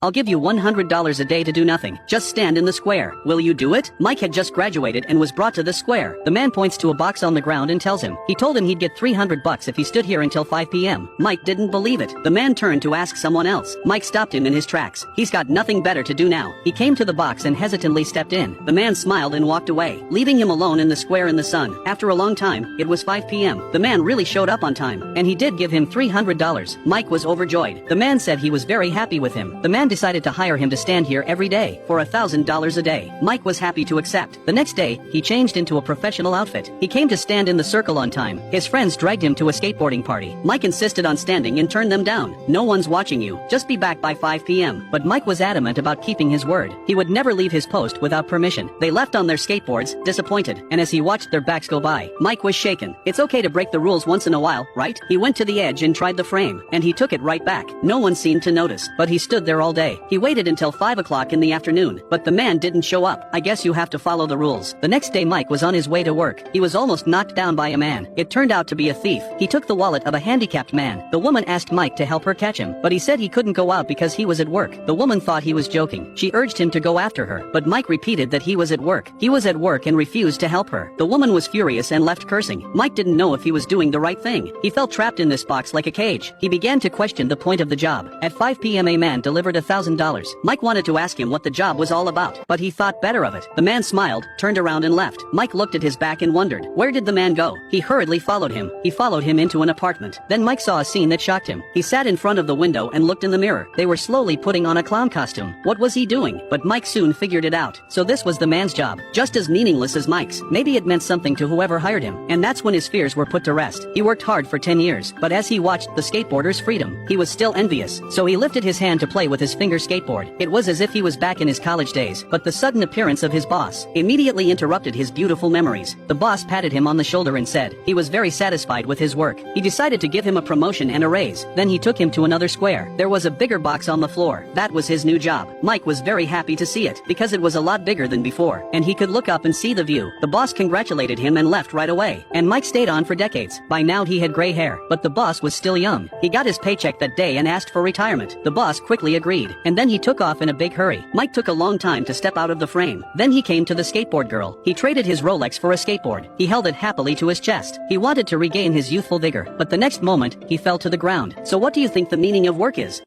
I'll give you $100 a day to do nothing. Just stand in the square. Will you do it? Mike had just graduated and was brought to the square. The man points to a box on the ground and tells him. He told him he'd get $300 if he stood here until 5 p.m. Mike didn't believe it. The man turned to ask someone else. Mike stopped him in his tracks. He's got nothing better to do now. He came to the box and hesitantly stepped in. The man smiled and walked away, leaving him alone in the square in the sun. After a long time, it was 5 p.m. The man really showed up on time, and he did give him $300. Mike was overjoyed. The man said he was very happy with him. The man decided to hire him to stand here every day for $1,000 a day. Mike was happy to accept. The next day, he changed into a professional outfit. He came to stand in the circle on time. His friends dragged him to a skateboarding party. Mike insisted on standing and turned them down. No one's watching you. Just be back by 5 p.m. But Mike was adamant about keeping his word. He would never leave his post without permission. They left on their skateboards, disappointed, and as he watched their backs go by, Mike was shaken. It's okay to break the rules once in a while, right? He went to the edge and tried the frame, and he took it right back. No one seemed to notice, but he stood there all day. He waited until 5 o'clock in the afternoon, but the man didn't show up. I guess you have to follow the rules. The next day Mike was on his way to work. He was almost knocked down by a man. It turned out to be a thief. He took the wallet of a handicapped man. The woman asked Mike to help her catch him, but he said he couldn't go out because he was at work. The woman thought he was joking. She urged him to go after her, but Mike repeated that he was at work. He was at work and refused to help her. The woman was furious and left cursing. Mike didn't know if he was doing the right thing. He felt trapped in this box like a cage. He began to question the point of the job. At 5 p.m. a man delivered $1,000. Mike wanted to ask him what the job was all about, but he thought better of it. The man smiled, turned around and left. Mike looked at his back and wondered, where did the man go? He hurriedly followed him. He followed him into an apartment. Then Mike saw a scene that shocked him. He sat in front of the window and looked in the mirror. They were slowly putting on a clown costume. What was he doing? But Mike soon figured it out. So this was the man's job, just as meaningless as Mike's. Maybe it meant something to whoever hired him, and that's when his fears were put to rest. He worked hard for 10 years, but as he watched the skateboarder's freedom, he was still envious. So he lifted his hand to play with his finger skateboard. It was as if he was back in his college days, but the sudden appearance of his boss immediately interrupted his beautiful memories. The boss patted him on the shoulder and said he was very satisfied with his work. He decided to give him a promotion and a raise. Then he took him to another square. There was a bigger box on the floor. That was his new job. Mike was very happy to see it, because it was a lot bigger than before, and he could look up and see the view. The boss congratulated him and left right away, and Mike stayed on for decades. By now he had gray hair, but the boss was still young. He got his paycheck that day and asked for retirement. The boss quickly agreed, and then he took off in a big hurry. Mike took a long time to step out of the frame. Then he came to the skateboard girl. He traded his Rolex for a skateboard. He held it happily to his chest. He wanted to regain his youthful vigor, but the next moment, he fell to the ground. So what do you think the meaning of work is?